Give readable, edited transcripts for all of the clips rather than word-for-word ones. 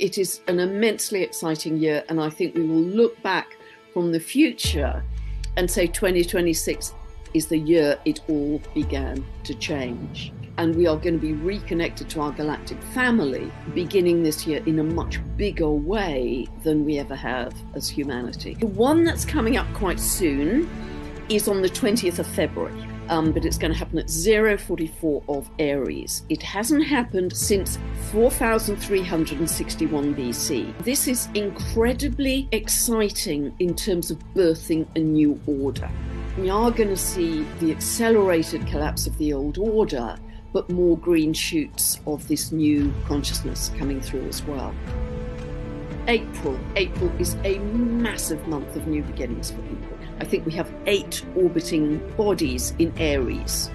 It is an immensely exciting year, and I think we will look back from the future and say 2026 is the year it all began to change. And we are going to be reconnected to our galactic family beginning this year in a much bigger way than we ever have as humanity. The one that's coming up quite soon is on the 20th of February. But it's going to happen at 044 of Aries. It hasn't happened since 4361 BC. This is incredibly exciting in terms of birthing a new order. We are going to see the accelerated collapse of the old order, but more green shoots of this new consciousness coming through as well. April is a massive month of new beginnings for people. I think we have 8 orbiting bodies in Aries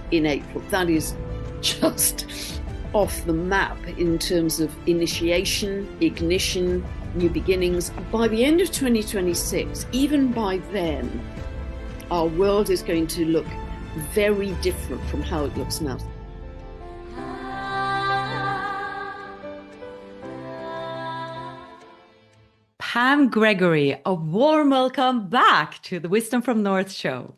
in April. That is just off the map in terms of initiation, ignition, new beginnings. By the end of 2026, even by then, our world is going to look very different from how it looks now. Pam Gregory, a warm welcome back to the Wisdom from North show.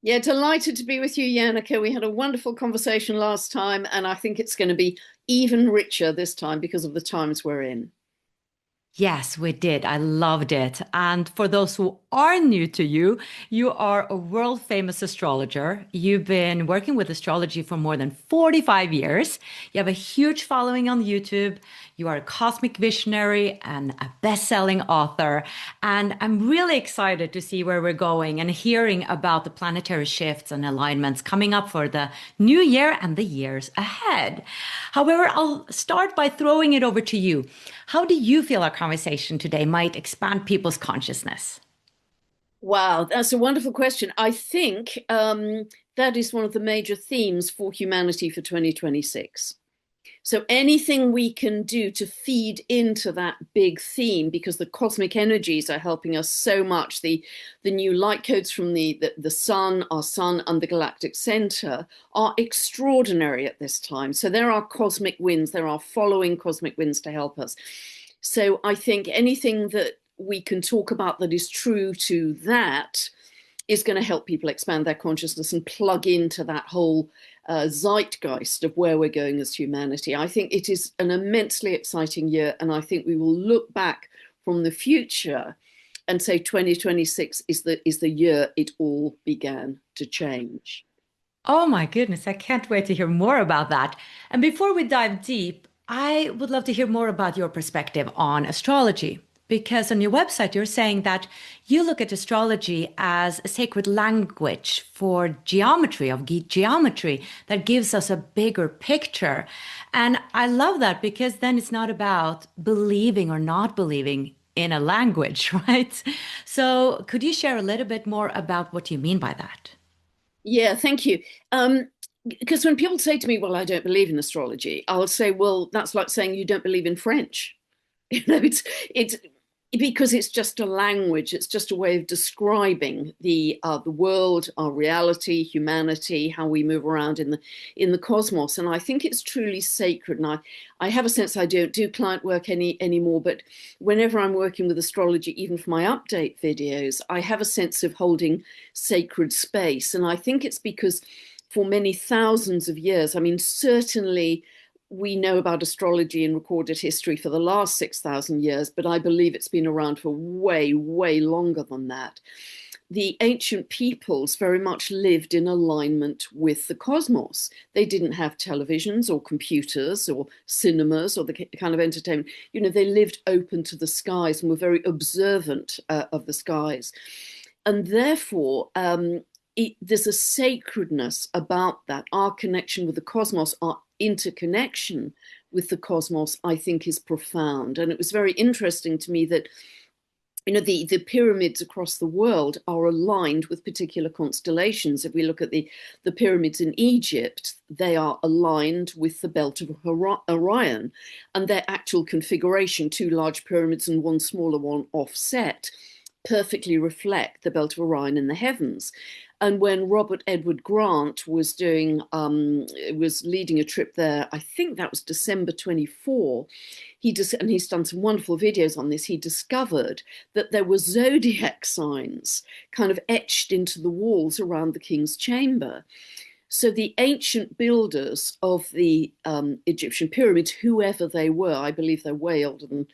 Yeah, delighted to be with you, Yannicka. We had a wonderful conversation last time, and I think it's going to be even richer this time because of the times we're in. Yes, we did. I loved it. And for those who are new to you, you are a world famous astrologer. You've been working with astrology for more than 45 years. You have a huge following on YouTube. You are a cosmic visionary and a best-selling author. And I'm really excited to see where we're going and hearing about the planetary shifts and alignments coming up for the new year and the years ahead. However, I'll start by throwing it over to you. How do you feel our conversation today might expand people's consciousness? Wow, that's a wonderful question. I think that is one of the major themes for humanity for 2026. So anything we can do to feed into that big theme, because the cosmic energies are helping us so much, the new light codes from the sun, our sun and the galactic center are extraordinary at this time. So there are cosmic winds, there are following cosmic winds to help us. So I think anything that we can talk about that is true to that is going to help people expand their consciousness and plug into that whole zeitgeist of where we're going as humanity. I think it is an immensely exciting year, and I think we will look back from the future and say 2026 is the year it all began to change. Oh my goodness, I can't wait to hear more about that. And before we dive deep, I would love to hear more about your perspective on astrology. Because on your website, you're saying that you look at astrology as a sacred language for geometry, that gives us a bigger picture. And I love that, because then it's not about believing or not believing in a language, right? So could you share a little bit more about what you mean by that? Yeah, thank you. Because when people say to me, well, I don't believe in astrology, I'll say, well, that's like saying you don't believe in French. It's because it's just a language. It's just a way of describing the world, our reality, humanity, how we move around in the cosmos. And I think it's truly sacred. And I have a sense I don't do client work anymore, but whenever I'm working with astrology, even for my update videos, I have a sense of holding sacred space. And I think it's because for many thousands of years, I mean, certainly we know about astrology in recorded history for the last 6,000 years, but I believe it's been around for way, way longer than that. The ancient peoples very much lived in alignment with the cosmos. They didn't have televisions or computers or cinemas or the kind of entertainment. You know, they lived open to the skies and were very observant of the skies. And therefore, there's a sacredness about that. Our connection with the cosmos, our interconnection with the cosmos, I think is profound. And it was very interesting to me that, you know, the pyramids across the world are aligned with particular constellations. If we look at the pyramids in Egypt, they are aligned with the belt of Orion, and their actual configuration, 2 large pyramids and 1 smaller one offset, perfectly reflect the belt of Orion in the heavens. And when Robert Edward Grant was leading a trip there, I think that was December 24, and he's done some wonderful videos on this, he discovered that there were zodiac signs kind of etched into the walls around the king's chamber. So the ancient builders of the Egyptian pyramids, whoever they were, I believe they're way older than,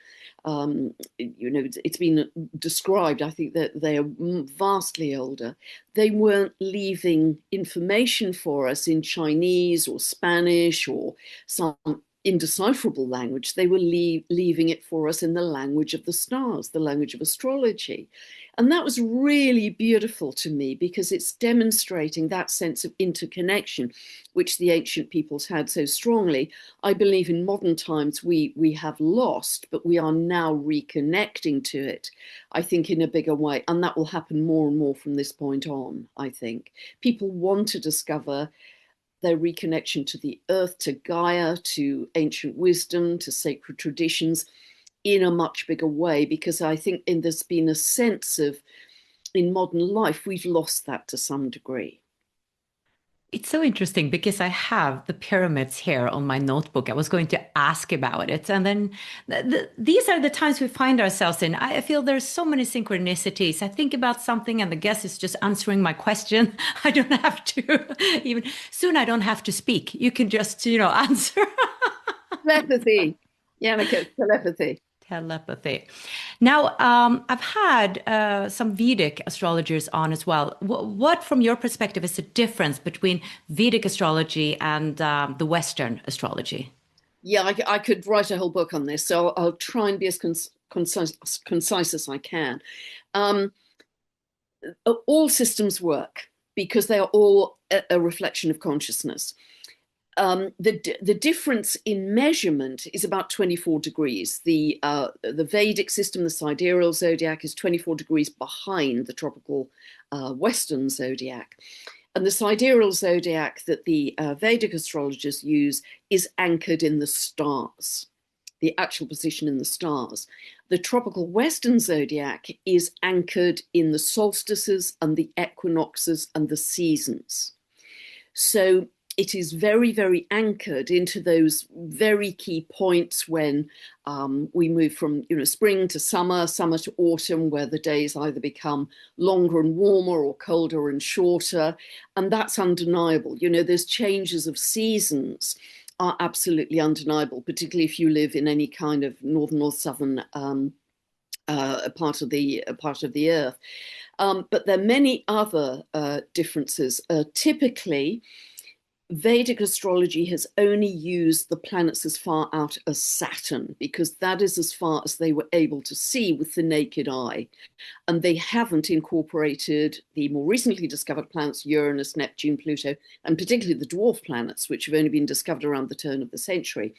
it's been described, I think that they are vastly older. They weren't leaving information for us in Chinese or Spanish or some indecipherable language. They were leaving it for us in the language of the stars, the language of astrology. And that was really beautiful to me, because it's demonstrating that sense of interconnection, which the ancient peoples had so strongly. I believe in modern times we have lost, but we are now reconnecting to it, I think, in a bigger way. And that will happen more and more from this point on, I think. People want to discover their reconnection to the earth, to Gaia, to ancient wisdom, to sacred traditions, in a much bigger way, because I think there's been a sense of, in modern life, we've lost that to some degree. It's so interesting because I have the pyramids here on my notebook. I was going to ask about it. And then these are the times we find ourselves in. I feel there's so many synchronicities. I think about something and the guest is just answering my question. I don't have to even, soon I don't have to speak. You can just, answer. Telepathy. Yeah, telepathy. Telepathy. Now, I've had some Vedic astrologers on as well. What, from your perspective, is the difference between Vedic astrology and the Western astrology? Yeah, I could write a whole book on this, so I'll try and be as concise as I can. All systems work because they are all a reflection of consciousness. The difference in measurement is about 24 degrees. The Vedic system, the sidereal zodiac, is 24 degrees behind the tropical Western zodiac. And the sidereal zodiac that the Vedic astrologers use is anchored in the stars, the actual position in the stars. The tropical Western zodiac is anchored in the solstices and the equinoxes and the seasons. So it is very, very anchored into those very key points when we move from spring to summer, summer to autumn, where the days either become longer and warmer or colder and shorter. And that's undeniable. Those changes of seasons are absolutely undeniable, particularly if you live in any kind of northern or southern part of the earth. But there are many other differences. Typically, Vedic astrology has only used the planets as far out as Saturn, because that is as far as they were able to see with the naked eye. And they haven't incorporated the more recently discovered planets, Uranus, Neptune, Pluto, and particularly the dwarf planets, which have only been discovered around the turn of the century.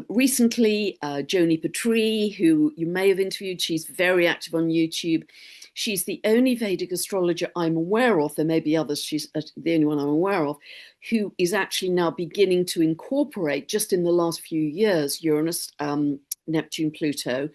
Recently, Joni Patry, who you may have interviewed, she's very active on YouTube. She's the only Vedic astrologer I'm aware of, there may be others, she's the only one I'm aware of, who is actually now beginning to incorporate, just in the last few years, Uranus, Neptune, Pluto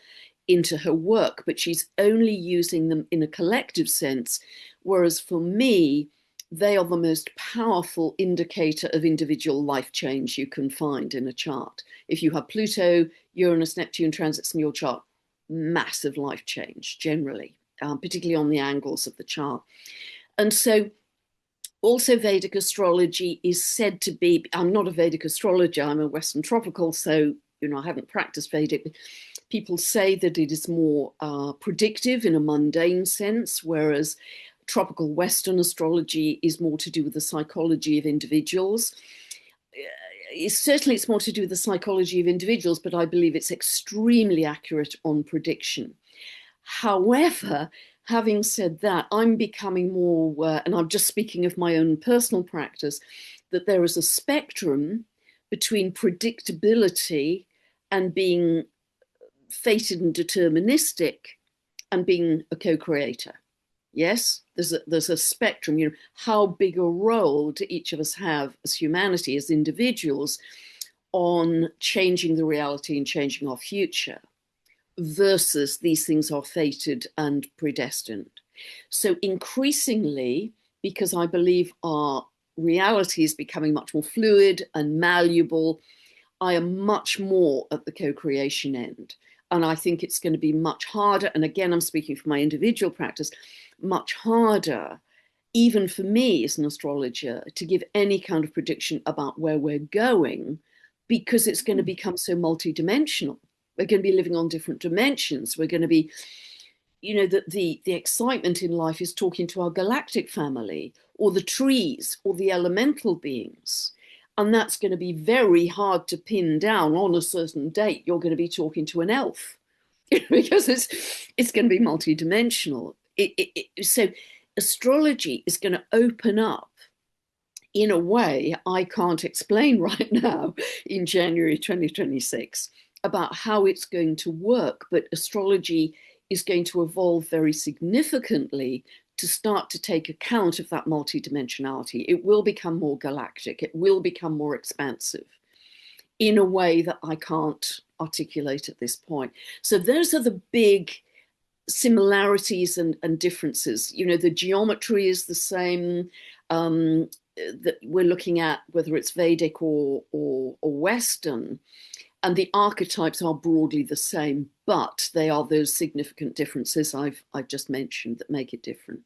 into her work, but she's only using them in a collective sense, whereas for me, they are the most powerful indicator of individual life change you can find in a chart. If you have Pluto, Uranus, Neptune transits in your chart, massive life change generally. Particularly on the angles of the chart. And so also Vedic astrology is said to be, I'm not a Vedic astrologer, I'm a Western tropical, so I haven't practiced Vedic, but people say that it is more predictive in a mundane sense, whereas tropical Western astrology is more to do with the psychology of individuals. Certainly it's more to do with the psychology of individuals, but I believe it's extremely accurate on prediction. However, having said that, I'm becoming more, and I'm just speaking of my own personal practice, that there is a spectrum between predictability and being fated and deterministic and being a co-creator. Yes, there's a spectrum. How big a role do each of us have as humanity, as individuals, on changing the reality and changing our future? Versus these things are fated and predestined. So increasingly, because I believe our reality is becoming much more fluid and malleable, I am much more at the co-creation end. And I think it's going to be much harder. And again, I'm speaking from my individual practice, much harder, even for me as an astrologer, to give any kind of prediction about where we're going, because it's going to become so multidimensional. We're going to be living on different dimensions. We're going to be, the excitement in life is talking to our galactic family, or the trees, or the elemental beings. And that's going to be very hard to pin down on a certain date. You're going to be talking to an elf because it's going to be multidimensional. So astrology is going to open up in a way I can't explain right now in January 2026 about how it's going to work. But astrology is going to evolve very significantly to start to take account of that multidimensionality. It will become more galactic. It will become more expansive in a way that I can't articulate at this point. So those are the big similarities and differences. The geometry is the same. That we're looking at, whether it's Vedic or Western, and the archetypes are broadly the same, but they are those significant differences I've just mentioned that make it different.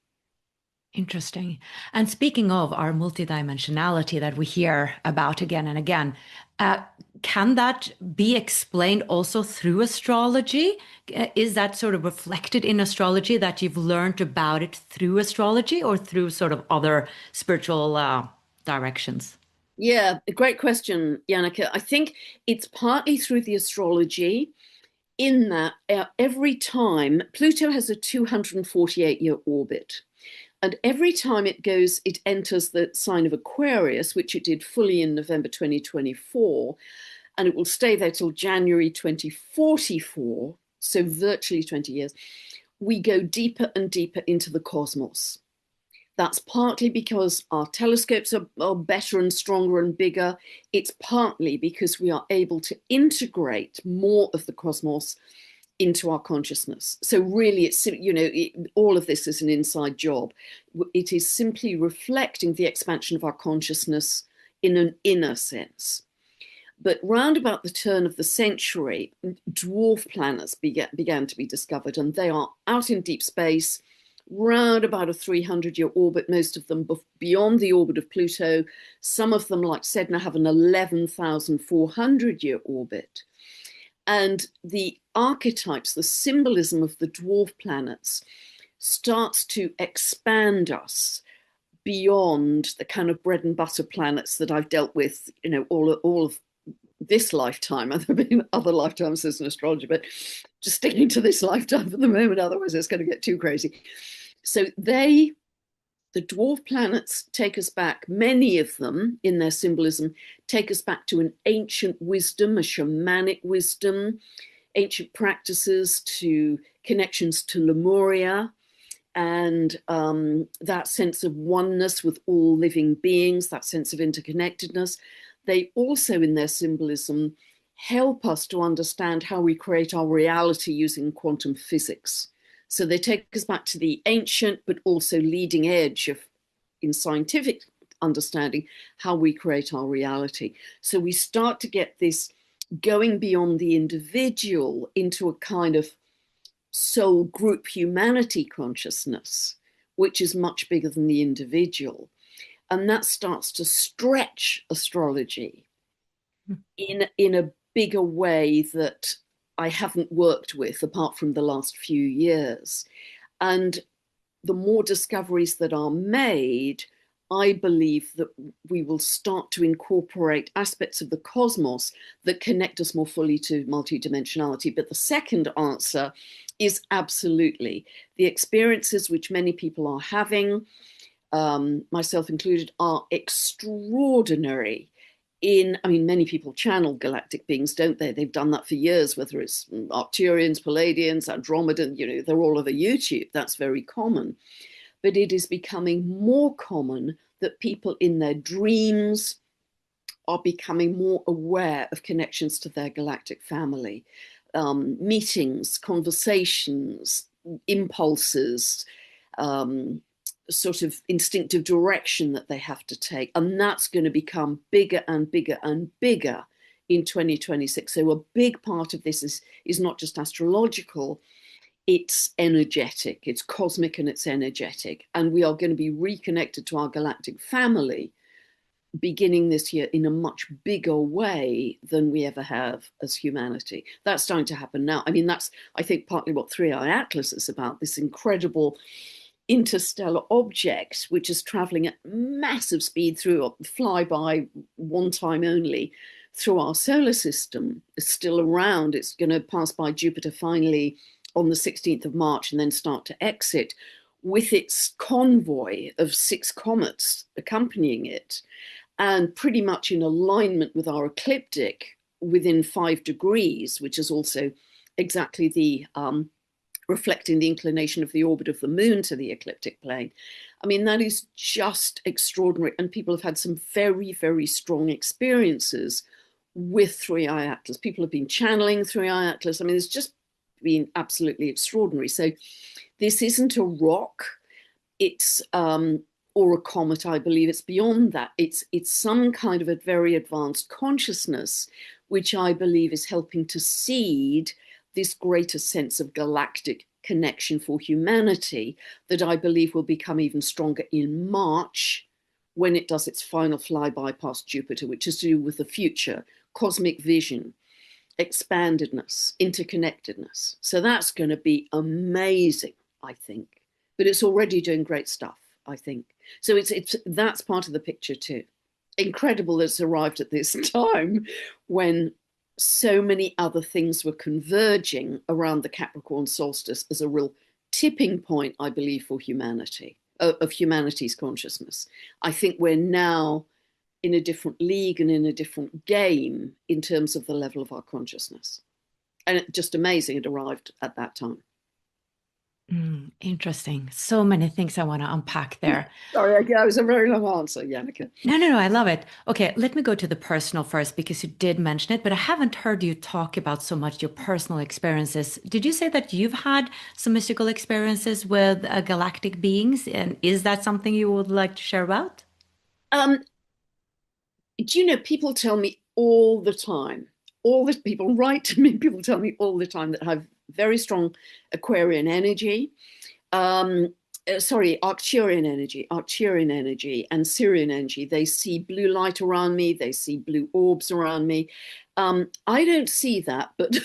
Interesting. And speaking of our multidimensionality that we hear about again and again, can that be explained also through astrology? Is that sort of reflected in astrology, that you've learned about it through astrology or through sort of other spiritual directions? Yeah, a great question, Yannicka. I think it's partly through the astrology, in that every time Pluto has a 248-year orbit. And every time it enters the sign of Aquarius, which it did fully in November 2024, and it will stay there till January 2044, so virtually 20 years, we go deeper and deeper into the cosmos. That's partly because our telescopes are better and stronger and bigger. It's partly because we are able to integrate more of the cosmos into our consciousness. So really, it's, all of this is an inside job. It is simply reflecting the expansion of our consciousness in an inner sense. But round about the turn of the century, dwarf planets began to be discovered, and they are out in deep space, round about a 300-year orbit, most of them beyond the orbit of Pluto. Some of them, like Sedna, have an 11,400-year orbit. And the archetypes, the symbolism of the dwarf planets starts to expand us beyond the kind of bread and butter planets that I've dealt with, all of this lifetime. And there have been other lifetimes as an astrologer, but just sticking to this lifetime for the moment, otherwise it's going to get too crazy. So the dwarf planets take us back, many of them in their symbolism, take us back to an ancient wisdom, a shamanic wisdom, ancient practices, to connections to Lemuria, and that sense of oneness with all living beings, that sense of interconnectedness. They also, in their symbolism, help us to understand how we create our reality using quantum physics. So they take us back to the ancient, but also leading edge in scientific understanding how we create our reality. So we start to get this going beyond the individual into a kind of soul group humanity consciousness, which is much bigger than the individual. And that starts to stretch astrology in a bigger way that I haven't worked with apart from the last few years. And the more discoveries that are made, I believe that we will start to incorporate aspects of the cosmos that connect us more fully to multidimensionality. But the second answer is absolutely. The experiences which many people are having, myself included, are extraordinary. Many people channel galactic beings, don't they? They've done that for years, whether it's Arcturians, Palladians, Andromeda, they're all over YouTube. That's very common. But it is becoming more common that people in their dreams are becoming more aware of connections to their galactic family. Meetings, conversations, impulses, sort of instinctive direction that they have to take. And that's going to become bigger and bigger and bigger in 2026. So a big part of this is not just astrological, it's energetic, it's cosmic and it's energetic. And we are going to be reconnected to our galactic family beginning this year in a much bigger way than we ever have as humanity. That's starting to happen now. I mean, that's, I think, partly what Three Eye Atlas is about, this incredible interstellar object which is traveling at massive speed through a flyby one time only through our solar system. It's still around. It's going to pass by Jupiter finally on the 16th of March and then start to exit with its convoy of 6 comets accompanying it, and pretty much in alignment with our ecliptic within 5 degrees, which is also exactly the reflecting the inclination of the orbit of the moon to the ecliptic plane. I mean, that is just extraordinary. And people have had some very, very strong experiences with Three Eye Atlas. People have been channeling Three Eye Atlas. I mean, it's just been absolutely extraordinary. So this isn't a rock. It's or a comet, I believe. It's beyond that. It's some kind of a very advanced consciousness, which I believe is helping to seed this greater sense of galactic connection for humanity that I believe will become even stronger in March when it does its final flyby past Jupiter, which is to do with the future, cosmic vision, expandedness, interconnectedness. So that's going to be amazing, I think. But it's already doing great stuff, I think. So it's that's part of the picture too. Incredible that it's arrived at this time when so many other things were converging around the Capricorn solstice as a real tipping point, I believe, for humanity, of humanity's consciousness. I think we're now in a different league and in a different game in terms of the level of our consciousness. And it's just amazing it arrived at that time. Interesting. So many things I want to unpack there. Sorry, that was a very long answer, Yannicka. No, I love it. Okay, let me go to the personal first because you did mention it, but I haven't heard you talk about so much your personal experiences. Did you say that you've had some mystical experiences with galactic beings? And is that something you would like to share about? Do you know, people tell me all the time, all the people write to me, people tell me all the time that have very strong Aquarian energy, Arcturian energy and Sirian energy. They see blue light around me, they see blue orbs around me. I don't see that, but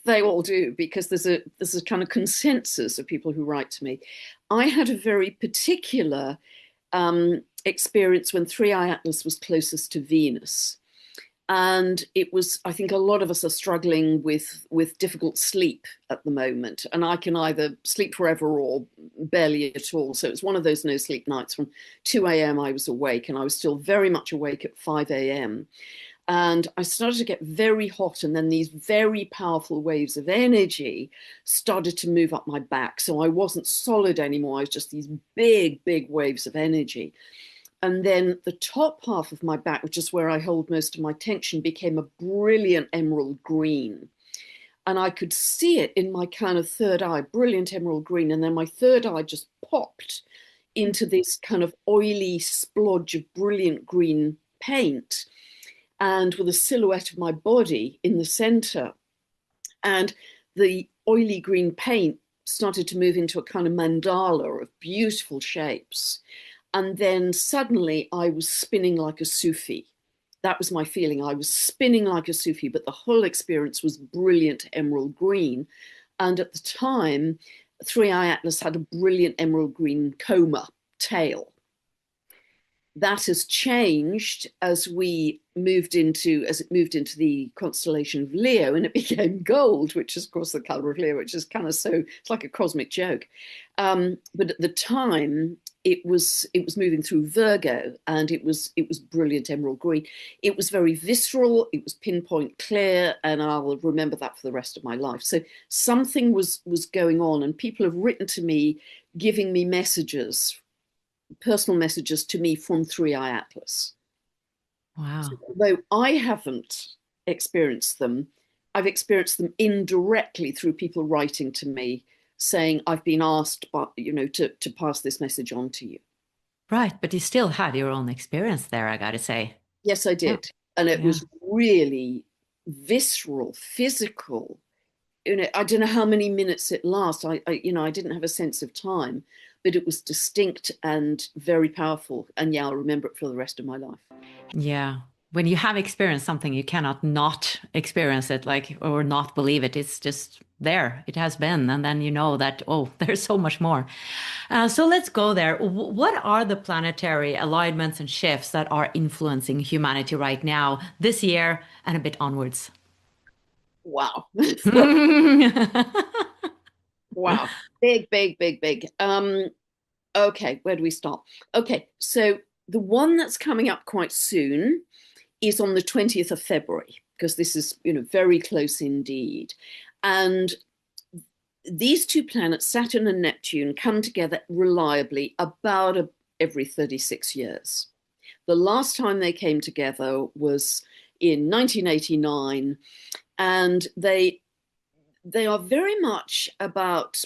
they all do, because there's a kind of consensus of people who write to me. I had a very particular experience when Three Eye Atlas was closest to Venus. And it was, I think a lot of us are struggling with difficult sleep at the moment. And I can either sleep forever or barely at all. So it's one of those no sleep nights. From 2 a.m. I was awake, and I was still very much awake at 5 a.m. And I started to get very hot. And then these very powerful waves of energy started to move up my back. So I wasn't solid anymore. I was just these big, big waves of energy. And then the top half of my back, which is where I hold most of my tension, became a brilliant emerald green. And I could see it in my kind of third eye, brilliant emerald green. And then my third eye just popped into this kind of oily splodge of brilliant green paint, and with a silhouette of my body in the center. And the oily green paint started to move into a kind of mandala of beautiful shapes. And then suddenly I was spinning like a Sufi. That was my feeling. I was spinning like a Sufi, but the whole experience was brilliant emerald green. And at the time, Three Eye Atlas had a brilliant emerald green coma tail. That has changed as it moved into the constellation of Leo, and it became gold, which is of course the color of Leo, which is kind of it's like a cosmic joke. But at the time, it was moving through Virgo, and it was brilliant emerald green. It was very visceral, it was pinpoint clear, and I'll remember that for the rest of my life. So something was going on, and people have written to me giving me messages, personal messages to me from Three Eye Atlas. Wow. So, although I haven't experienced them, I've experienced them indirectly through people writing to me saying, I've been asked, to pass this message on to you. Right, but you still had your own experience there, I gotta say. Yes, I did. Yeah. And it was really visceral, physical. I don't know how many minutes it lasts. I didn't have a sense of time, but it was distinct and very powerful. And yeah, I'll remember it for the rest of my life. Yeah. When you have experienced something, you cannot not experience it, like, or not believe it. It's just there. It has been. And then you know that, oh, there's so much more. So let's go there. What are the planetary alignments and shifts that are influencing humanity right now, this year, and a bit onwards? Wow. Wow. Big, big, big, big. Okay, where do we start? Okay, so the one that's coming up quite soon is on the 20th of February, because this is, very close indeed. And these two planets, Saturn and Neptune, come together reliably about every 36 years. The last time they came together was in 1989, and they are very much about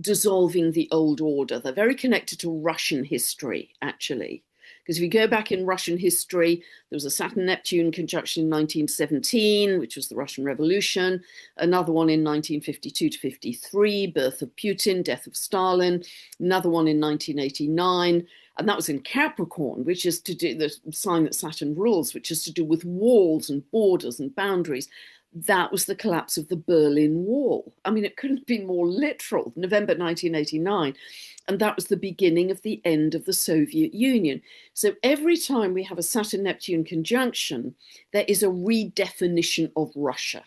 dissolving the old order. They're very connected to Russian history, actually. Because if you go back in Russian history, there was a Saturn-Neptune conjunction in 1917, which was the Russian Revolution, another one in 1952 to 53, birth of Putin, death of Stalin, another one in 1989, and that was in Capricorn, which is to do the sign that Saturn rules, which is to do with walls and borders and boundaries. That was the collapse of the Berlin Wall. I mean, it couldn't have been more literal, November 1989. And that was the beginning of the end of the Soviet Union. So every time we have a Saturn-Neptune conjunction, there is a redefinition of Russia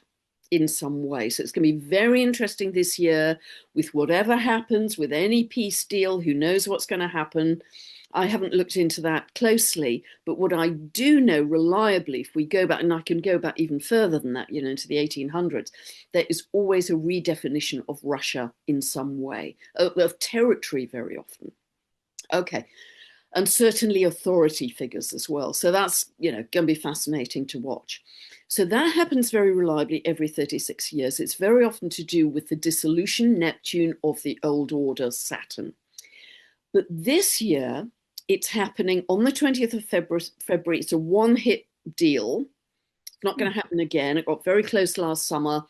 in some way. So it's going to be very interesting this year with whatever happens, with any peace deal, who knows what's going to happen. I haven't looked into that closely, but what I do know reliably, if we go back, and I can go back even further than that, into the 1800s, there is always a redefinition of Russia in some way, of territory very often. Okay, and certainly authority figures as well. So that's, going to be fascinating to watch. So that happens very reliably every 36 years. It's very often to do with the dissolution, Neptune, of the old order, Saturn. But this year, it's happening on the 20th of February. It's a one-hit deal. It's not going to happen again. It got very close last summer,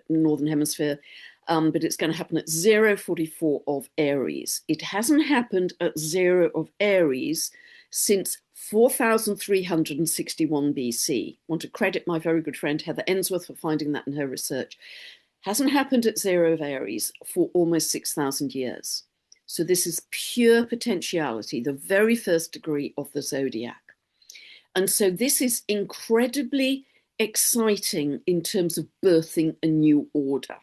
Northern Hemisphere, but it's going to happen at 044 of Aries. It hasn't happened at 0 of Aries since 4361 BC. I want to credit my very good friend Heather Ensworth for finding that in her research. Hasn't happened at 0 of Aries for almost 6,000 years. So this is pure potentiality, the very first degree of the zodiac. And so this is incredibly exciting in terms of birthing a new order,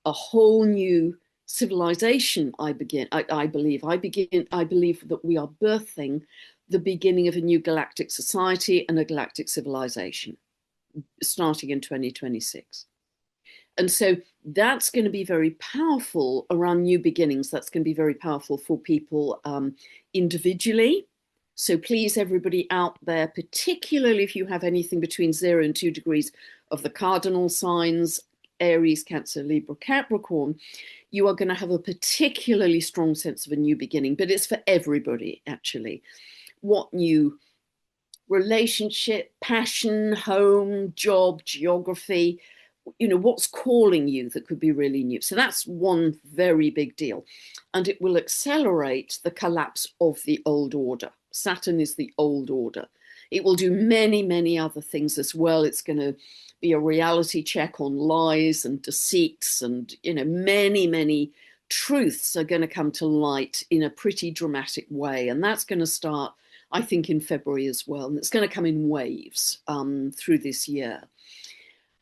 a whole new civilization. I believe that we are birthing the beginning of a new galactic society and a galactic civilization starting in 2026. And so that's going to be very powerful around new beginnings. That's going to be very powerful for people individually. So please, everybody out there, particularly if you have anything between 0 and 2 degrees of the cardinal signs, Aries, Cancer, Libra, Capricorn, you are going to have a particularly strong sense of a new beginning. But it's for everybody, actually. What new relationship, passion, home, job, geography, what's calling you that could be really new. So that's one very big deal. And it will accelerate the collapse of the old order. Saturn is the old order. It will do many, many other things as well. It's going to be a reality check on lies and deceits, and, many, many truths are going to come to light in a pretty dramatic way. And that's going to start, I think, in February as well. And it's going to come in waves through this year.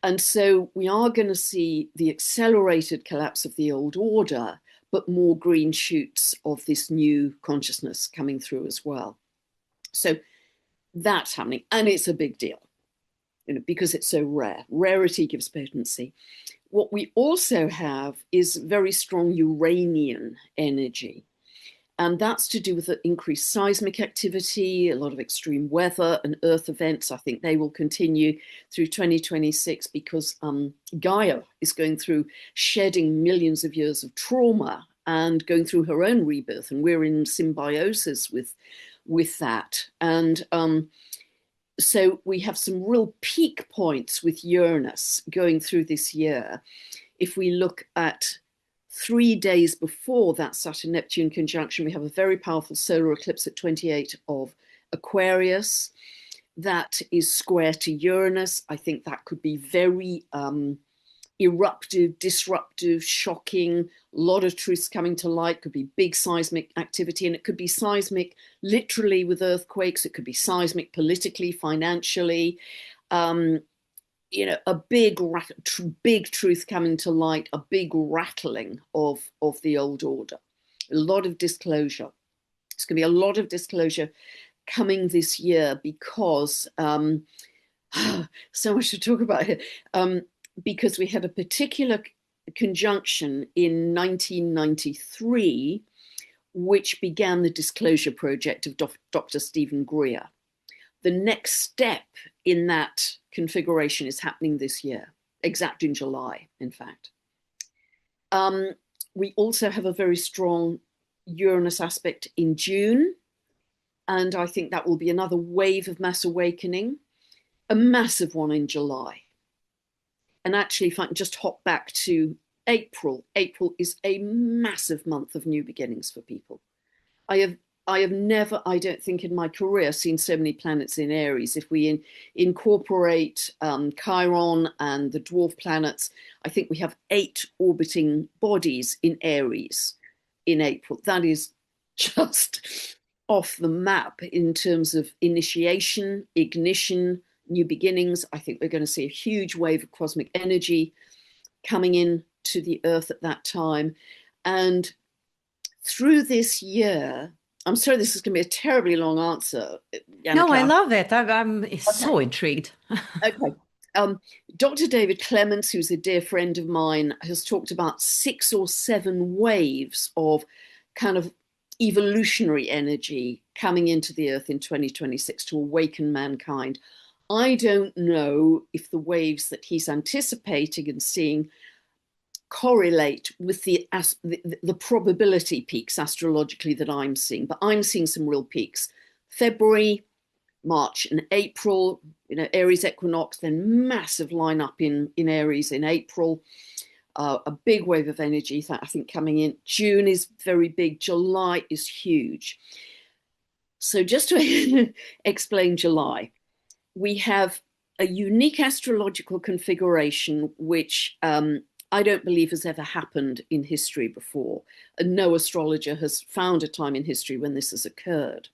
And so we are going to see the accelerated collapse of the old order, but more green shoots of this new consciousness coming through as well. So that's happening. And it's a big deal, because it's so rare. Rarity gives potency. What we also have is very strong Uranian energy. And that's to do with the increased seismic activity, a lot of extreme weather and earth events. I think they will continue through 2026 because Gaia is going through shedding millions of years of trauma and going through her own rebirth. And we're in symbiosis with that. And So we have some real peak points with Uranus going through this year. If we look at 3 days before that Saturn-Neptune conjunction, we have a very powerful solar eclipse at 28 of Aquarius. That is square to Uranus. I think that could be very eruptive, disruptive, shocking, a lot of truths coming to light, could be big seismic activity, and it could be seismic literally with earthquakes, it could be seismic politically, financially, a big truth coming to light, a big rattling of the old order, a lot of disclosure. It's going to be a lot of disclosure coming this year because so much to talk about here. Because we had a particular conjunction in 1993, which began the disclosure project of Dr. Stephen Greer. The next step in that configuration is happening this year, exact in July, in fact. We also have a very strong Uranus aspect in June, and I think that will be another wave of mass awakening, a massive one in July. And actually, if I can just hop back to April, April is a massive month of new beginnings for people. I have never, I don't think in my career, seen so many planets in Aries. If we incorporate Chiron and the dwarf planets, I think we have 8 orbiting bodies in Aries in April. That is just off the map in terms of initiation, ignition, new beginnings. I think we're going to see a huge wave of cosmic energy coming in to the Earth at that time. And through this year, I'm sorry, this is going to be a terribly long answer, Yannicka. No, I love it. I'm so intrigued. Okay. Dr. David Clements, who's a dear friend of mine, has talked about 6 or 7 waves of kind of evolutionary energy coming into the Earth in 2026 to awaken mankind. I don't know if the waves that he's anticipating and seeing correlate with the probability peaks astrologically that I'm seeing, but I'm seeing some real peaks. February, March and April, Aries equinox, then massive lineup in Aries in April, a big wave of energy, I think, coming in. June is very big. July is huge. So just to explain July, we have a unique astrological configuration, which I don't believe has ever happened in history before. And no astrologer has found a time in history when this has occurred.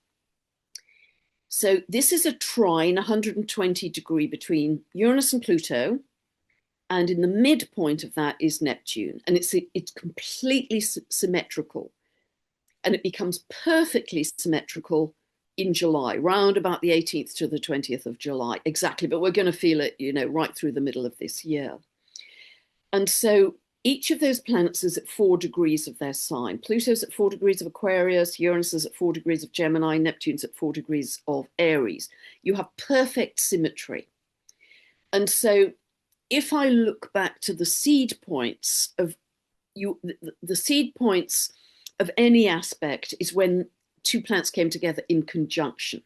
So this is a trine, 120 degree between Uranus and Pluto. And in the midpoint of that is Neptune. And it's completely symmetrical. And it becomes perfectly symmetrical in July, round about the 18th to the 20th of July, exactly. But we're going to feel it, right through the middle of this year. And so each of those planets is at 4 degrees of their sign. Pluto's at 4 degrees of Aquarius, Uranus is at 4 degrees of Gemini, Neptune's at 4 degrees of Aries. You have perfect symmetry. And so if I look back to the seed points of the seed points of any aspect is when 2 planets came together in conjunction.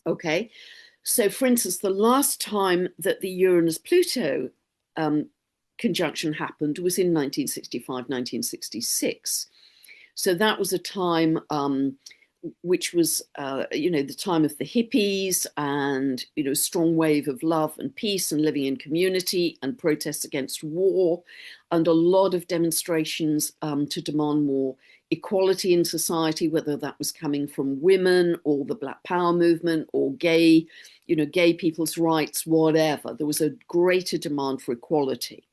Okay, so for instance, the last time that the Uranus-Pluto conjunction happened was in 1965, 1966. So that was a time which was, the time of the hippies and, a strong wave of love and peace and living in community and protests against war and a lot of demonstrations to demand more equality in society, whether that was coming from women or the Black Power movement or gay people's rights, whatever. There was a greater demand for equality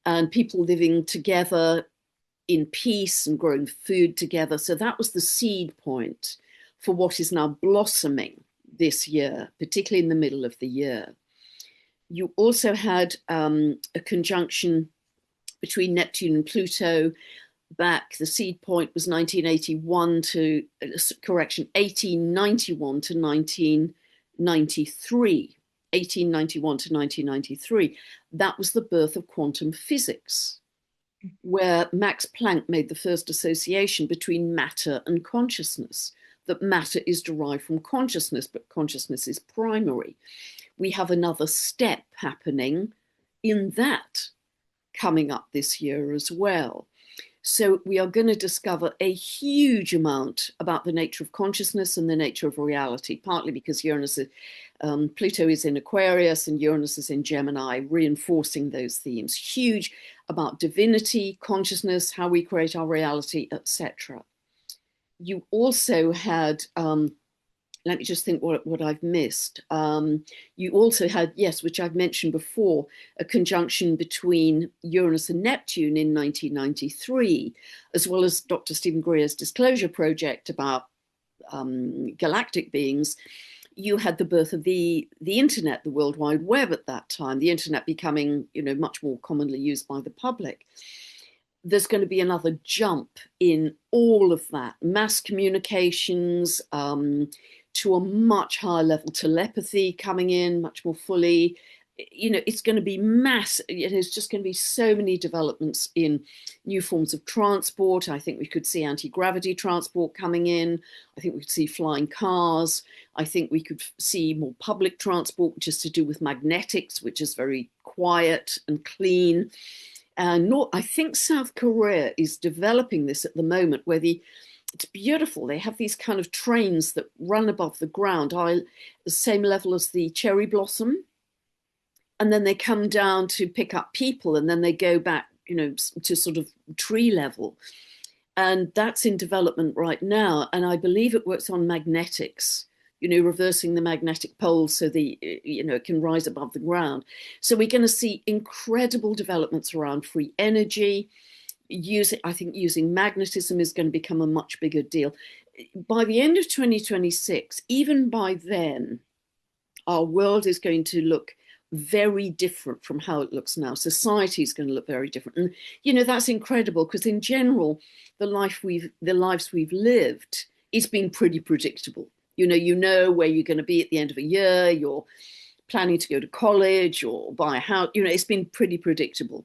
and people living together in peace and growing food together. So that was the seed point for what is now blossoming this year, particularly in the middle of the year. You also had a conjunction between Neptune and Pluto back, the seed point was 1891 to 1993. 1891 to 1993. That was the birth of quantum physics, where Max Planck made the first association between matter and consciousness. that matter is derived from consciousness, but consciousness is primary. We have another step happening in that coming up this year as well. So we are going to discover a huge amount about the nature of consciousness and the nature of reality, partly because Pluto is in Aquarius and Uranus is in Gemini, reinforcing those themes. Huge about divinity, consciousness, how we create our reality, etc. You also had, let me just think what I've missed. You also had, yes, which I've mentioned before, a conjunction between Uranus and Neptune in 1993, as well as Dr. Stephen Greer's Disclosure Project about galactic beings. You had the birth of the internet, the World Wide Web at that time, the internet becoming, much more commonly used by the public. There's going to be another jump in all of that, mass communications, to a much higher level, telepathy coming in much more fully. It's going to be there's just going to be so many developments in new forms of transport. I think we could see anti-gravity transport coming in. I think we could see flying cars. I think we could see more public transport, which is to do with magnetics, which is very quiet and clean. And I think South Korea is developing this at the moment, where it's beautiful. They have these kind of trains that run above the ground, the same level as the cherry blossom. And then they come down to pick up people, and then they go back, to sort of tree level. And that's in development right now. And I believe it works on magnetics, reversing the magnetic poles so it can rise above the ground. So we're going to see incredible developments around free energy. I think using magnetism is going to become a much bigger deal. By the end of 2026, even by then, our world is going to look very different from how it looks now. Society is going to look very different. And, that's incredible, because in general, the lives we've lived, it's been pretty predictable. You know where you're going to be at the end of a year, you're planning to go to college or buy a house, it's been pretty predictable.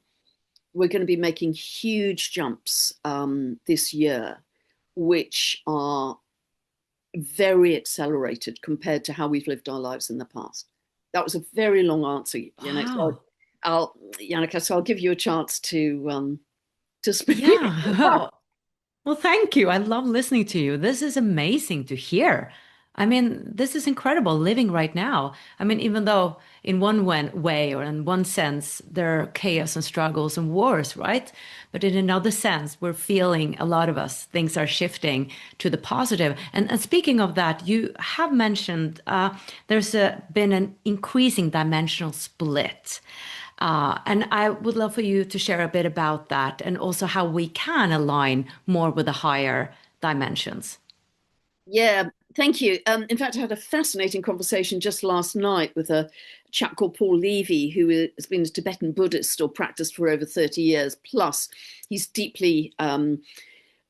We're going to be making huge jumps this year, which are very accelerated compared to how we've lived our lives in the past. That was a very long answer, Wow. So Yannicka, so I'll give you a chance to speak. Yeah. Well, thank you. I love listening to you. This is amazing to hear. I mean, this is incredible living right now. I mean, even though in one way or in one sense, there are chaos and struggles and wars, right? But in another sense, we're feeling, a lot of us, things are shifting to the positive. And speaking of that, you have mentioned there's been an increasing dimensional split. And I would love for you to share a bit about that, and also how we can align more with the higher dimensions. Yeah, thank you. In fact, I had a fascinating conversation just last night with a chap called Paul Levy, who has been a Tibetan Buddhist or practiced for over 30 years. Plus, he's deeply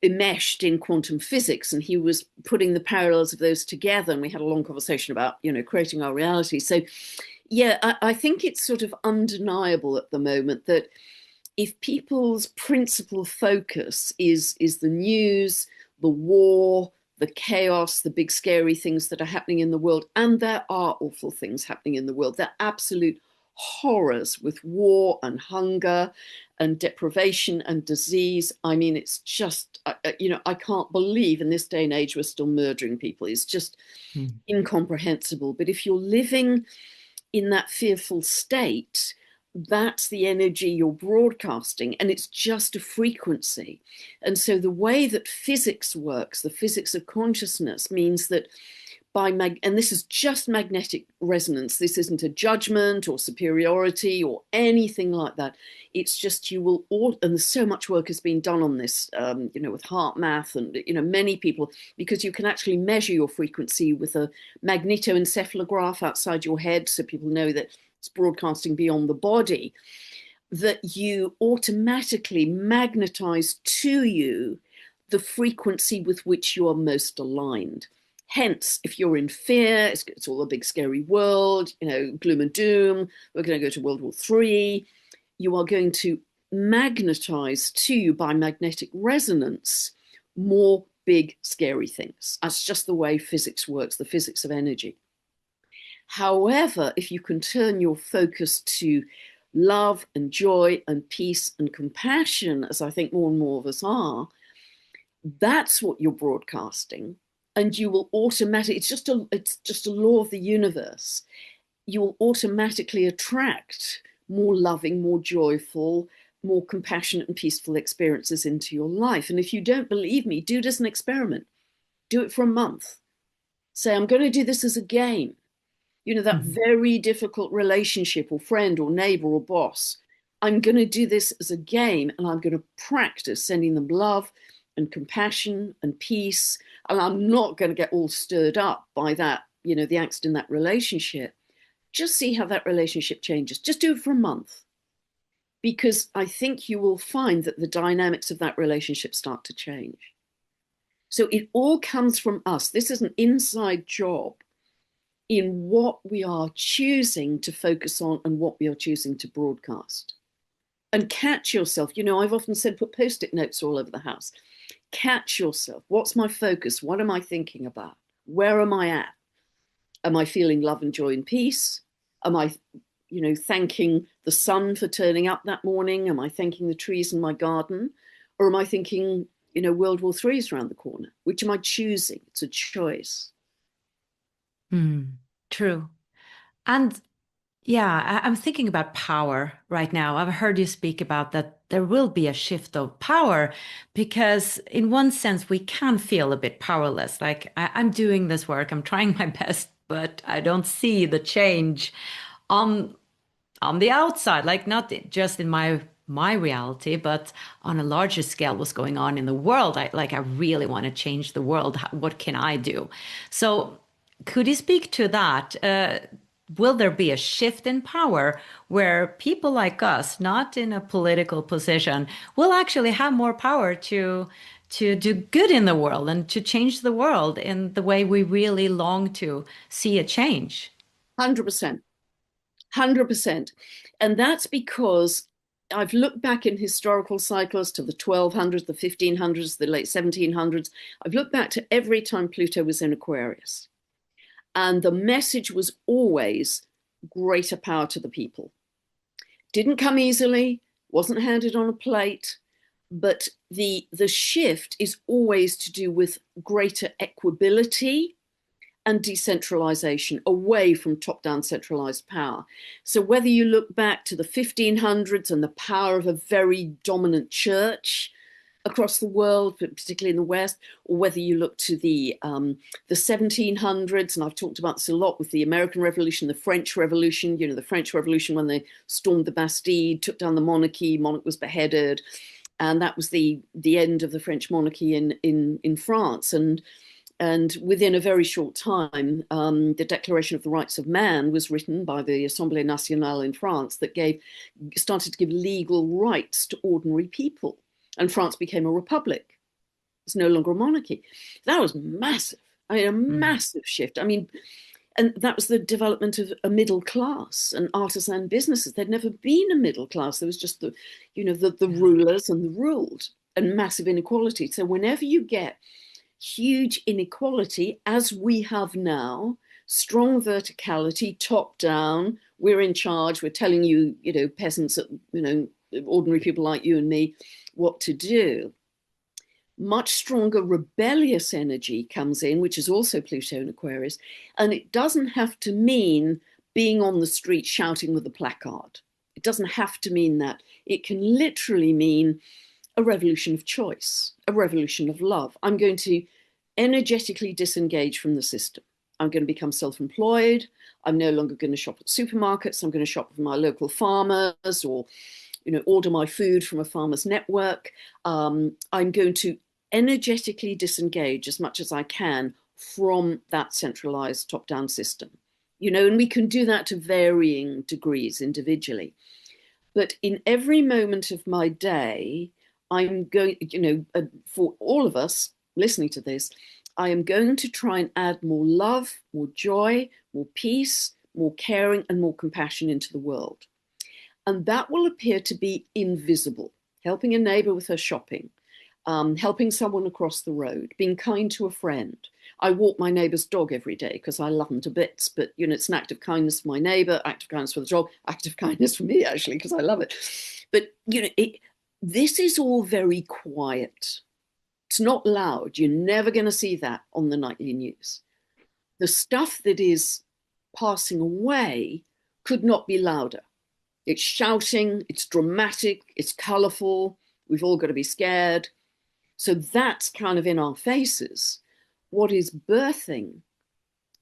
enmeshed in quantum physics, and he was putting the parallels of those together. And we had a long conversation about, creating our reality. So, yeah, I think it's sort of undeniable at the moment that if people's principal focus is the news, the war, the chaos, the big scary things that are happening in the world, and there are awful things happening in the world, they're absolute horrors with war and hunger and deprivation and disease. I mean, it's just, I can't believe in this day and age we're still murdering people. It's just incomprehensible. But if you're living in that fearful state, that's the energy you're broadcasting, and it's just a frequency. And so the way that physics works, the physics of consciousness, means that and this is just magnetic resonance, this isn't a judgment or superiority or anything like that. It's just and there's so much work has been done on this, with heart math and, many people, because you can actually measure your frequency with a magnetoencephalograph outside your head, so people know that it's broadcasting beyond the body, that you automatically magnetize to you the frequency with which you are most aligned. Hence, if you're in fear, it's all a big scary world, gloom and doom, we're going to go to World War III, you are going to magnetize to you by magnetic resonance more big, scary things. That's just the way physics works, the physics of energy. However, if you can turn your focus to love and joy and peace and compassion, as I think more and more of us are, that's what you're broadcasting. And you will automatically, it's just a law of the universe. You will automatically attract more loving, more joyful, more compassionate and peaceful experiences into your life. And if you don't believe me, do it as an experiment. Do it for a month. Say, I'm going to do this as a game. You know, that very difficult relationship or friend or neighbor or boss. I'm going to do this as a game, and I'm going to practice sending them love and compassion and peace. And I'm not going to get all stirred up by that, you know, the angst in that relationship. Just see how that relationship changes. Just do it for a month. Because I think you will find that the dynamics of that relationship start to change. So it all comes from us. This is an inside job in what we are choosing to focus on and what we are choosing to broadcast. And catch yourself. You know, I've often said, put Post-it notes all over the house. Catch yourself. What's my focus? What am I thinking about? Where am I at? Am I feeling love and joy and peace? Am I, you know, thanking the sun for turning up that morning? Am I thanking the trees in my garden? Or am I thinking, you know, World War III is around the corner? Which am I choosing? It's a choice. True. And yeah, I'm thinking about power right now. I've heard you speak about that there will be a shift of power because in one sense we can feel a bit powerless. Like I'm doing this work, I'm trying my best, but I don't see the change on the outside, like not just in my reality, but on a larger scale, what's going on in the world. I really want to change the world. What can I do? So could you speak to that? Will there be a shift in power where people like us, not in a political position, will actually have more power to do good in the world and to change the world in the way we really long to see a change? 100%. 100%. And that's because I've looked back in historical cycles to the 1200s, the 1500s, the late 1700s. I've looked back to every time Pluto was in Aquarius. And the message was always greater power to the people. Didn't come easily, wasn't handed on a plate, but the shift is always to do with greater equability and decentralization away from top-down centralized power. So whether you look back to the 1500s and the power of a very dominant church across the world, particularly in the West, or whether you look to the 1700s, and I've talked about this a lot with the American Revolution, the French Revolution, you know, the French Revolution when they stormed the Bastille, took down the monarchy, monarch was beheaded, and that was the end of the French monarchy in France. And within a very short time, the Declaration of the Rights of Man was written by the Assemblée Nationale in France that started to give legal rights to ordinary people. And France became a republic. It's no longer a monarchy. That was massive. I mean, a massive shift. I mean, and that was the development of a middle class and artisan businesses. There'd never been a middle class. There was just the rulers and the ruled, and massive inequality. So whenever you get huge inequality, as we have now, strong verticality, top down, we're in charge, we're telling you, you know, peasants, you know, ordinary people like you and me, what to do. Much stronger rebellious energy comes in, which is also Pluto in Aquarius, and it doesn't have to mean being on the street shouting with a placard. It doesn't have to mean that. It can literally mean a revolution of choice, a revolution of love. I'm going to energetically disengage from the system. I'm going to become self-employed. I'm no longer going to shop at supermarkets. I'm going to shop with my local farmers, or, you know, order my food from a farmer's network. I'm going to energetically disengage as much as I can from that centralized top-down system. You know, and we can do that to varying degrees individually. But in every moment of my day, I'm going, you know, for all of us listening to this, I am going to try and add more love, more joy, more peace, more caring, and more compassion into the world. And that will appear to be invisible. Helping a neighbor with her shopping, helping someone across the road, being kind to a friend. I walk my neighbour's dog every day because I love them to bits, but it's an act of kindness for my neighbour, act of kindness for the dog, act of kindness for me, actually, because I love it. But this is all very quiet. It's not loud. You're never going to see that on the nightly news. The stuff that is passing away could not be louder. It's shouting, it's dramatic, it's colourful. We've all got to be scared. So that's kind of in our faces. What is birthing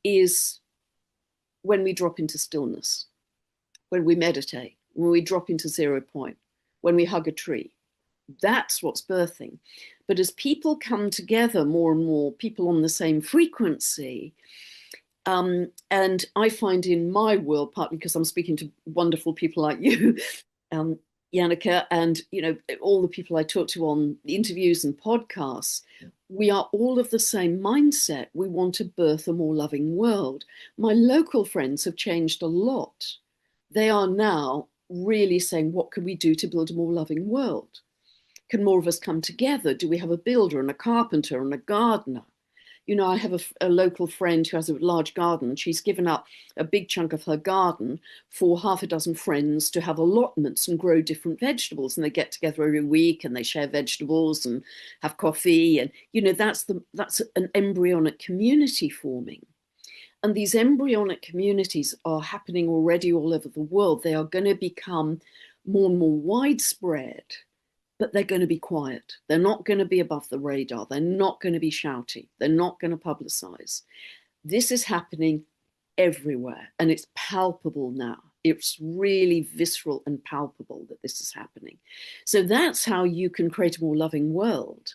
is when we drop into stillness, when we meditate, when we drop into 0 point, when we hug a tree. That's what's birthing. But as people come together, more and more people on the same frequency, and I find in my world, partly because I'm speaking to wonderful people like you, Yannicka, and all the people I talk to on interviews and podcasts, we are all of the same mindset. We want to birth a more loving world. My local friends have changed a lot. They are now really saying, what can we do to build a more loving world? Can more of us come together? Do we have a builder and a carpenter and a gardener? I have a local friend who has a large garden. She's given up a big chunk of her garden for half a dozen friends to have allotments and grow different vegetables. And they get together every week and they share vegetables and have coffee. And, that's an embryonic community forming. And these embryonic communities are happening already all over the world. They are going to become more and more widespread. But they're going to be quiet. They're not going to be above the radar. They're not going to be shouty. They're not going to publicize. This is happening everywhere, and it's palpable now. It's really visceral and palpable that this is happening. So that's how you can create a more loving world.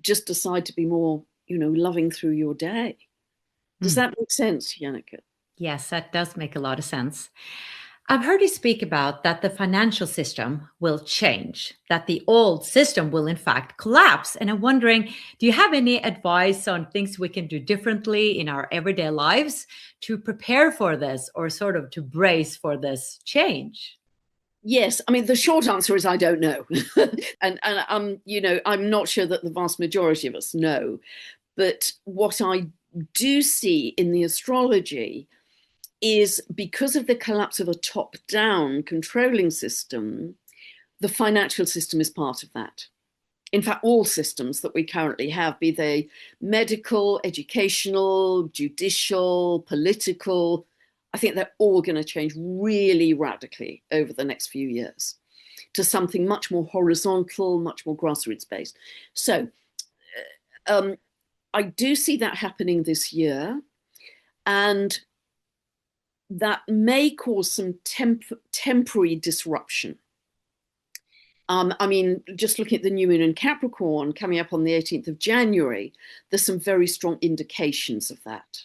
Just decide to be more, loving through your day. Does that make sense, Yannicka? Yes, that does make a lot of sense. I've heard you speak about that the financial system will change, that the old system will in fact collapse. And I'm wondering, do you have any advice on things we can do differently in our everyday lives to prepare for this or sort of to brace for this change? Yes, I mean, the short answer is I don't know. and I'm not sure that the vast majority of us know. But what I do see in the astrology is because of the collapse of a top-down controlling system, the financial system is part of that. In fact, all systems that we currently have, be they medical, educational, judicial, political, I think they're all going to change really radically over the next few years to something much more horizontal, much more grassroots-based. So I do see that happening this year, and that may cause some temporary disruption. I mean, just looking at the new moon in Capricorn coming up on the 18th of January, there's some very strong indications of that.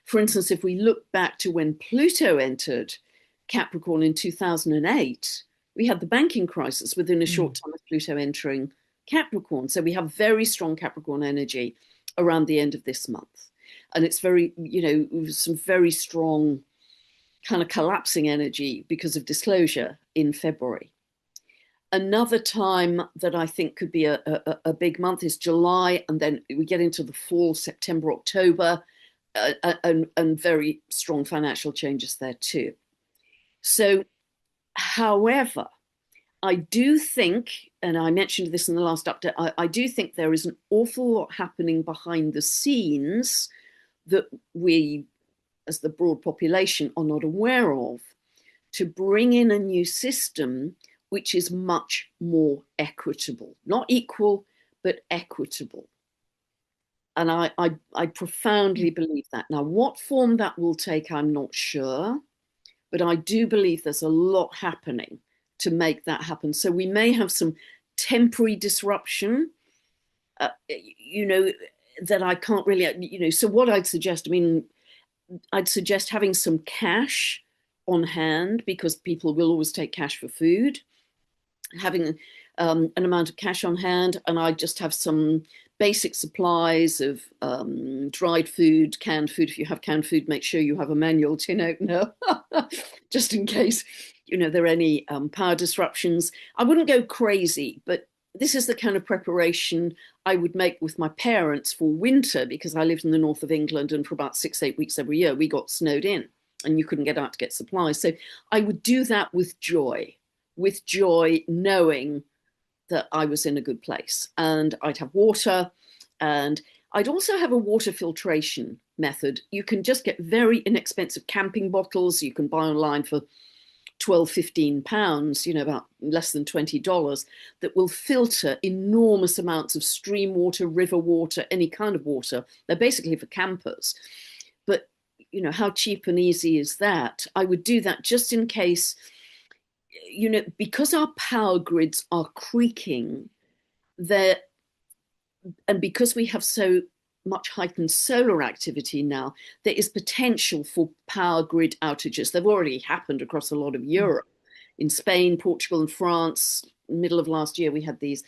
For instance, if we look back to when Pluto entered Capricorn in 2008, we had the banking crisis within a short time of Pluto entering Capricorn. So we have very strong Capricorn energy around the end of this month. And it's very, some very strong kind of collapsing energy because of disclosure in February. Another time that I think could be a big month is July, and then we get into the fall, September, October, and very strong financial changes there too. So, however, I do think, and I mentioned this in the last update, I do think there is an awful lot happening behind the scenes that we, as the broad population, are not aware of, to bring in a new system which is much more equitable, not equal, but equitable. And I profoundly believe that. Now, what form that will take, I'm not sure, but I do believe there's a lot happening to make that happen. So we may have some temporary disruption, that I can't really, so what I'd suggest, I'd suggest having some cash on hand, because people will always take cash for food, having an amount of cash on hand, and I just have some basic supplies of dried food, canned food. If you have canned food, make sure you have a manual tin opener, just in case, there are any power disruptions. I wouldn't go crazy, but this is the kind of preparation I would make with my parents for winter, because I lived in the north of England, and for about 6-8 weeks every year we got snowed in and you couldn't get out to get supplies. So I would do that with joy, knowing that I was in a good place, and I'd have water, and I'd also have a water filtration method. You can just get very inexpensive camping bottles you can buy online for 12-15 pounds, about less than $20, that will filter enormous amounts of stream water, river water, any kind of water. They're basically for campers. But how cheap and easy is that? I would do that just in case, because our power grids are creaking there, and because we have so much heightened solar activity now, there is potential for power grid outages. They've already happened across a lot of Europe. In Spain, Portugal, and France, middle of last year, we had these.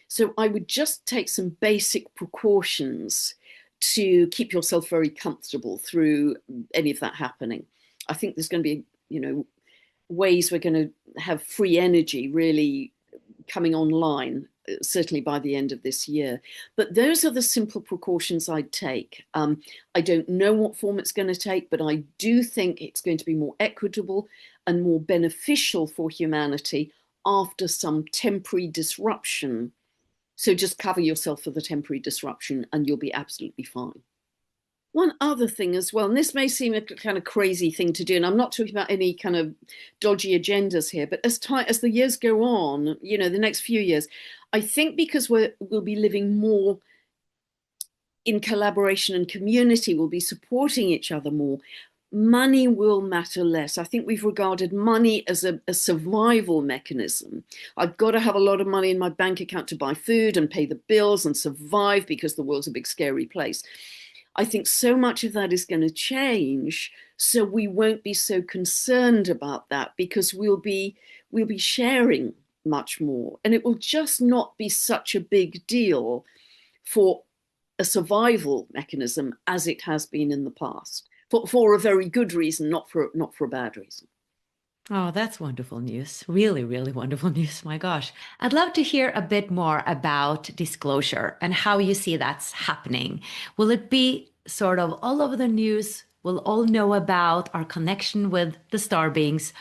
So I would just take some basic precautions to keep yourself very comfortable through any of that happening. I think there's going to be, ways we're going to have free energy really coming online, certainly by the end of this year. But those are the simple precautions I'd take. I don't know what form it's going to take, but I do think it's going to be more equitable and more beneficial for humanity after some temporary disruption. So just cover yourself for the temporary disruption and you'll be absolutely fine. One other thing as well, and this may seem a kind of crazy thing to do, and I'm not talking about any kind of dodgy agendas here, but as the years go on, the next few years, I think because we'll be living more in collaboration and community, we'll be supporting each other more, money will matter less. I think we've regarded money as a survival mechanism. I've got to have a lot of money in my bank account to buy food and pay the bills and survive because the world's a big, scary place. I think so much of that is going to change, so we won't be so concerned about that because we'll be sharing much more, and it will just not be such a big deal for a survival mechanism as it has been in the past, for a very good reason, not for a bad reason. Oh, that's wonderful news. Really, really wonderful news. My gosh. I'd love to hear a bit more about disclosure and how you see that's happening. Will it be sort of all over the news? We'll all know about our connection with the star beings,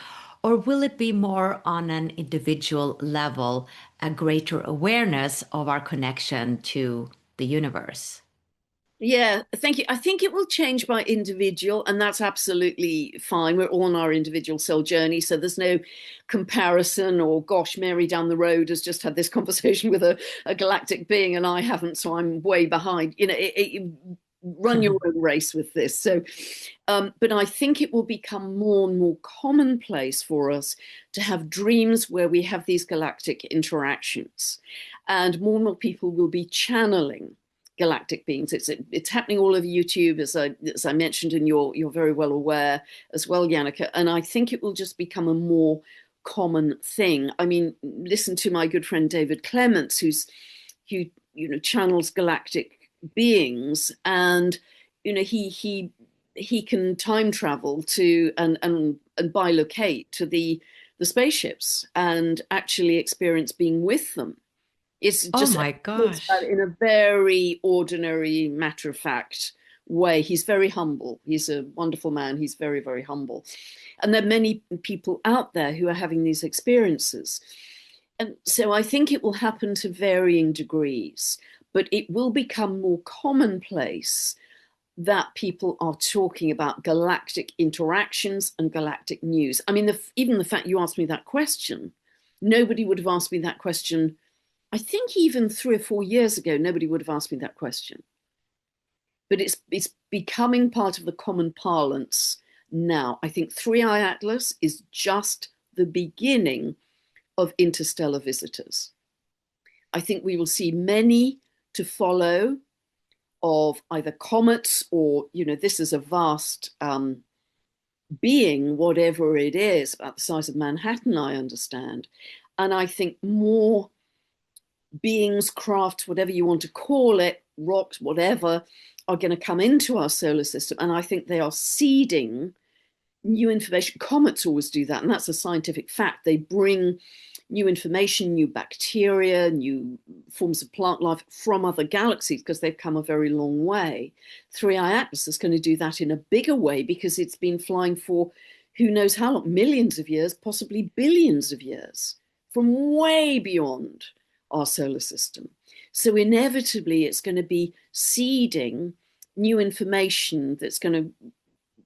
or will it be more on an individual level, a greater awareness of our connection to the universe? Yeah, thank you. I think it will change by individual, and that's absolutely fine. We're all on our individual soul journey, so there's no comparison or, gosh, Mary down the road has just had this conversation with a galactic being and I haven't, so I'm way behind. Run your own race with this. So, but I think it will become more and more commonplace for us to have dreams where we have these galactic interactions, and more people will be channeling galactic beings. It's happening all over YouTube, as I mentioned, and you're very well aware as well, Yannicka. And I think it will just become a more common thing. I mean, listen to my good friend David Clements, who channels galactic beings, and he can time travel to and bilocate to the spaceships and actually experience being with them. It's just, oh my gosh, in a very ordinary, matter-of-fact way. He's very humble. He's a wonderful man. He's very, very humble. And there are many people out there who are having these experiences. And so I think it will happen to varying degrees, but it will become more commonplace that people are talking about galactic interactions and galactic news. I mean, even the fact you asked me that question, nobody would have asked me that question. I think even 3 or 4 years ago, nobody would have asked me that question. But it's becoming part of the common parlance now. I think Three Eye Atlas is just the beginning of interstellar visitors. I think we will see many to follow of either comets or, this is a vast being, whatever it is, about the size of Manhattan, I understand. And I think more beings, crafts, whatever you want to call it, rocks, whatever, are going to come into our solar system. And I think they are seeding new information. Comets always do that, and that's a scientific fact. They bring new information, new bacteria, new forms of plant life from other galaxies because they've come a very long way. 3i Atlas is going to do that in a bigger way because it's been flying for who knows how long, millions of years, possibly billions of years, from way beyond our solar system. So inevitably, it's going to be seeding new information that's going to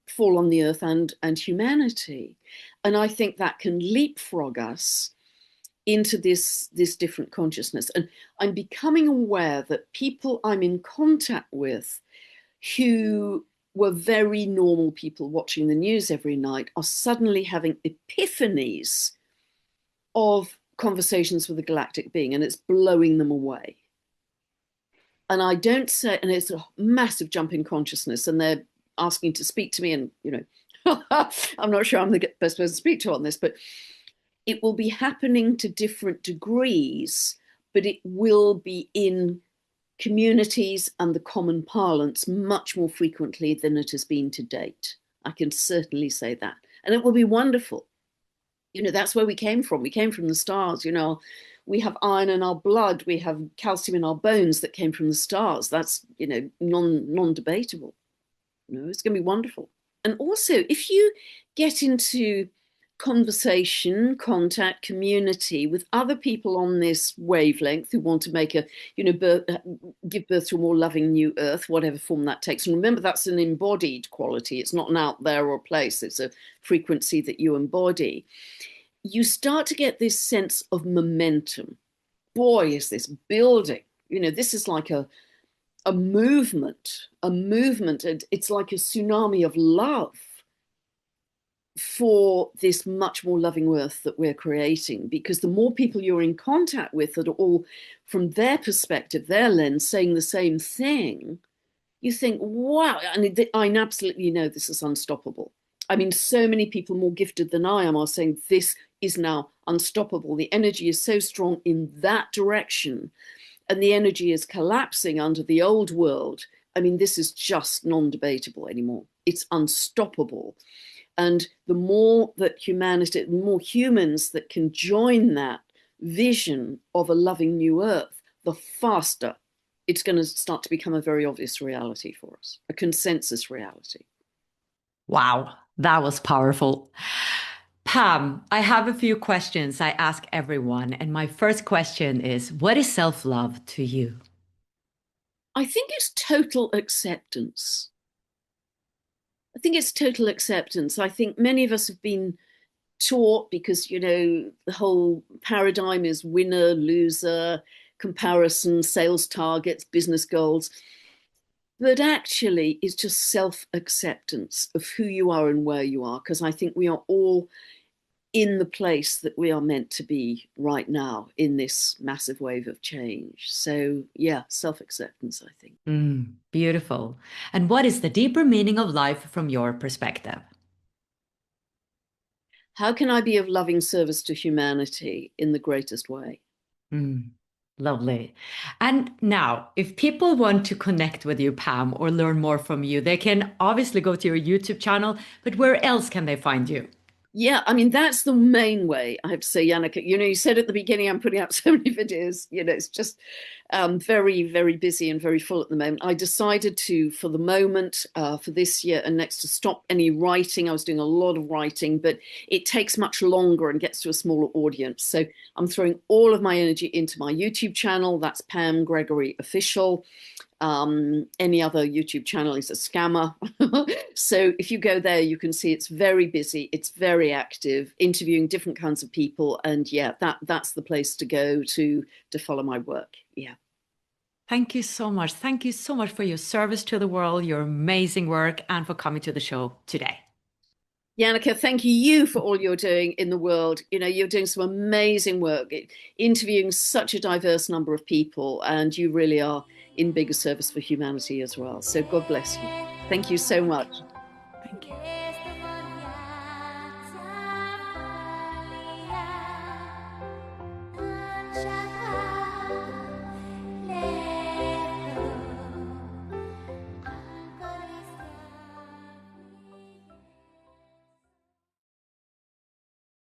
fall on the Earth and humanity. And I think that can leapfrog us into this different consciousness. And I'm becoming aware that people I'm in contact with who were very normal people watching the news every night are suddenly having epiphanies of conversations with a galactic being, and it's blowing them away. And I don't say, and it's a massive jump in consciousness, and they're asking to speak to me, and I'm not sure I'm the best person to speak to on this, but it will be happening to different degrees, but it will be in communities and the common parlance much more frequently than it has been to date. I can certainly say that. And it will be wonderful. That's where we came from. We came from the stars. We have iron in our blood. We have calcium in our bones that came from the stars. That's, non-debatable. It's going to be wonderful. And also, if you get into conversation, contact, community with other people on this wavelength who want to make give birth to a more loving new Earth, whatever form that takes. And remember, that's an embodied quality. It's not an out there or place. It's a frequency that you embody. You start to get this sense of momentum. Boy, is this building. This is like a movement, and it's like a tsunami of love for this much more loving Earth that we're creating, because the more people you're in contact with that are all, from their perspective, their lens, saying the same thing, you think, wow, and I absolutely know this is unstoppable. I mean, so many people more gifted than I am are saying this is now unstoppable. The energy is so strong in that direction, and the energy is collapsing under the old world. I mean, this is just non-debatable anymore. It's unstoppable. And the more that humanity, the more humans that can join that vision of a loving new Earth, the faster it's going to start to become a very obvious reality for us, a consensus reality. Wow, that was powerful. Pam, I have a few questions I ask everyone. And my first question is, what is self-love to you? I think it's total acceptance. I think it's total acceptance. I think many of us have been taught, because, the whole paradigm is winner, loser, comparison, sales targets, business goals. But actually, it's just self-acceptance of who you are and where you are, because I think we are all in the place that we are meant to be right now in this massive wave of change. So yeah, self-acceptance, I think. Beautiful. And what is the deeper meaning of life from your perspective? How can I be of loving service to humanity in the greatest way? Lovely. And now, if people want to connect with you, Pam, or learn more from you, they can obviously go to your YouTube channel, but where else can they find you? Yeah, I mean, that's the main way, I have to say, Yannicka. You said at the beginning, I'm putting out so many videos. It's just very, very busy and very full at the moment. I decided to, for the moment, for this year and next, to stop any writing. I was doing a lot of writing, but it takes much longer and gets to a smaller audience. So I'm throwing all of my energy into my YouTube channel. That's Pam Gregory Official. Any other YouTube channel is a scammer. So if you go there, you can see it's very busy. It's very active, interviewing different kinds of people. And yeah, that's the place to go to follow my work. Yeah. Thank you so much. Thank you so much for your service to the world, your amazing work, and for coming to the show today. Yannicka, thank you for all you're doing in the world. You're doing some amazing work, interviewing such a diverse number of people, and you really are in bigger service for humanity as well. So God bless you. Thank you so much.